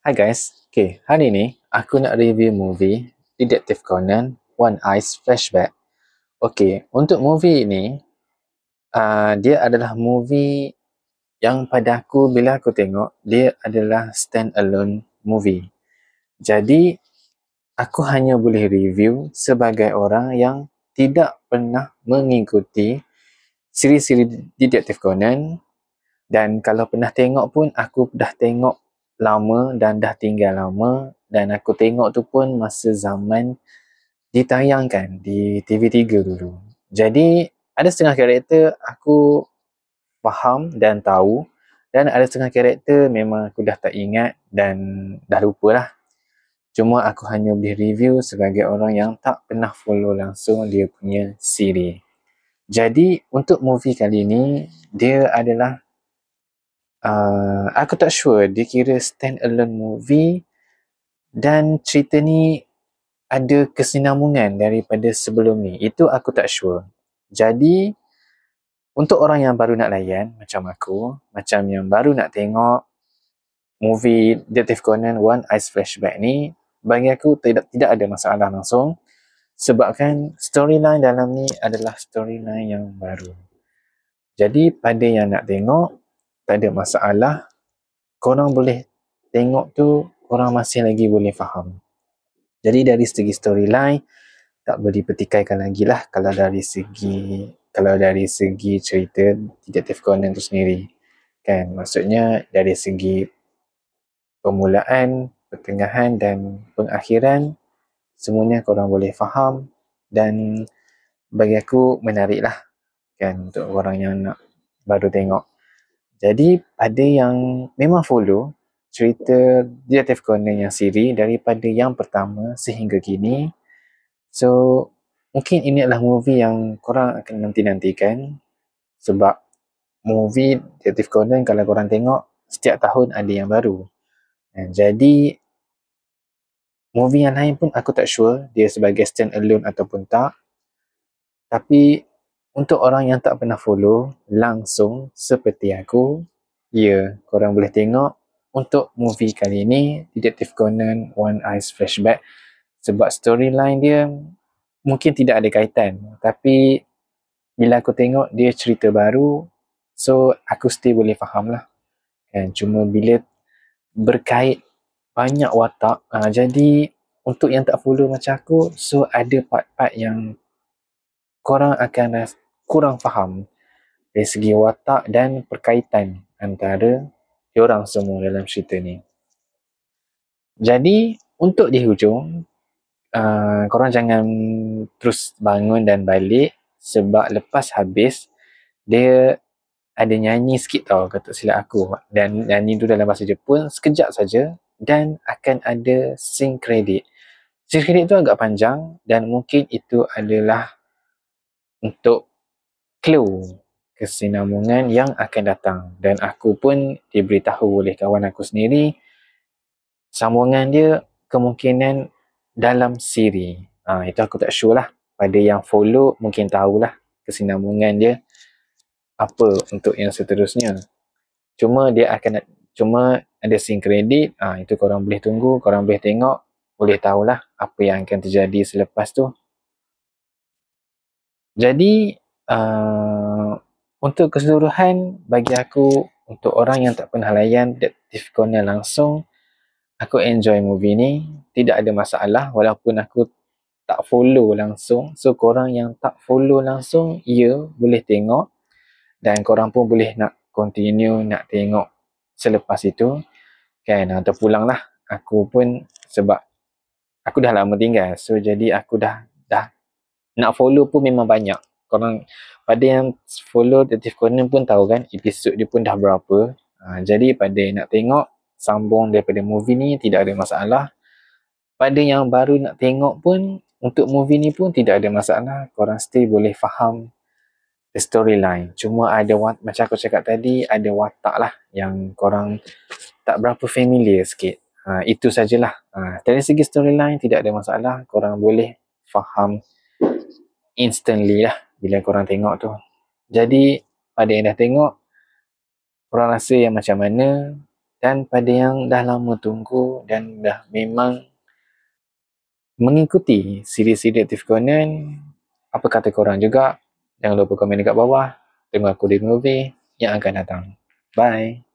Hi guys, okay, hari ni aku nak review movie Detective Conan One Eyes Flashback. Okay, untuk movie ni, dia adalah movie yang pada aku bila aku tengok, dia adalah stand alone movie. Jadi, aku hanya boleh review sebagai orang yang tidak pernah mengikuti siri-siri Detective Conan, dan kalau pernah tengok pun aku dah tengok lama dan dah tinggal lama, dan aku tengok tu pun masa zaman ditayangkan di TV3 dulu. Jadi ada setengah karakter aku faham dan tahu, dan ada setengah karakter memang aku dah tak ingat dan dah lupa lah. Cuma aku hanya boleh review sebagai orang yang tak pernah follow langsung dia punya siri. Jadi untuk movie kali ni, dia adalah aku tak sure dia kira stand alone movie, dan cerita ni ada kesinambungan daripada sebelum ni. Itu aku tak sure. Jadi untuk orang yang baru nak layan macam aku, macam yang baru nak tengok movie Detective Conan One Eyes Flashback ni, bagi aku tidak ada masalah langsung, sebabkan storyline dalam ni adalah storyline yang baru. Jadi pada yang nak tengok, tak ada masalah. Korang boleh tengok tu, korang masih lagi boleh faham. Jadi dari segi storyline, tak boleh petikaikan lagi lah kalau dari segi cerita Detective Conan tu sendiri. Kan, maksudnya dari segi permulaan, pertengahan dan pengakhiran, semuanya korang boleh faham, dan bagi aku menarik lah kan untuk orang yang nak baru tengok. Jadi pada yang memang follow cerita Detective Conan yang siri daripada yang pertama sehingga kini, so mungkin ini adalah movie yang korang akan nanti-nantikan, sebab movie Detective Conan kalau korang tengok setiap tahun ada yang baru. Jadi movie yang lain pun aku tak sure dia sebagai stand alone ataupun tak. Tapi untuk orang yang tak pernah follow langsung seperti aku, ya, korang boleh tengok untuk movie kali ni, Detective Conan One Eyes Flashback, sebab storyline dia mungkin tidak ada kaitan, tapi bila aku tengok dia cerita baru, so aku still boleh faham lah kan. Cuma bila berkait banyak watak, jadi untuk yang tak follow macam aku, so ada part-part yang korang akan kurang faham dari segi watak dan perkaitan antara diorang semua dalam cerita ni. Jadi untuk di hujung, korang jangan terus bangun dan balik, sebab lepas habis dia ada nyanyi sikit tau, kata silap aku, dan nyanyi tu dalam bahasa Jepun sekejap saja, dan akan ada scene credit. Scene credit tu agak panjang, dan mungkin itu adalah untuk clue kesinambungan yang akan datang, dan aku pun diberitahu oleh kawan aku sendiri sambungan dia kemungkinan dalam siri. Itu aku tak sure lah. Pada yang follow mungkin tahulah kesinambungan dia apa untuk yang seterusnya. Cuma ada scene credit, itu korang boleh tunggu, korang boleh tengok, boleh tahulah apa yang akan terjadi selepas tu. Jadi untuk keseluruhan, bagi aku, untuk orang yang tak pernah layan Detective Conan langsung, aku enjoy movie ni. Tidak ada masalah walaupun aku tak follow langsung. So korang yang tak follow langsung, ya, boleh tengok, dan korang pun boleh nak continue nak tengok selepas itu kan, atau pulang lah. Aku pun sebab aku dah lama tinggal, so jadi aku dah nak follow pun memang banyak. Korang pada yang follow Detective Conan pun tahu kan, episod dia pun dah berapa. Jadi pada yang nak tengok sambung daripada movie ni, tidak ada masalah. Pada yang baru nak tengok pun, untuk movie ni pun tidak ada masalah. Korang still boleh faham the storyline. Cuma ada macam aku cakap tadi, ada watak lah yang korang tak berapa familiar sikit. Itu sajalah. Dari segi storyline tidak ada masalah. Korang boleh faham instantly lah bila korang tengok tu. Jadi pada yang dah tengok, korang rasa yang macam mana, Dan pada yang dah lama tunggu dan dah memang mengikuti siri-siri Detektif Conan, apa kata korang juga? Jangan lupa komen dekat bawah. Tengok aku di movie yang akan datang. Bye!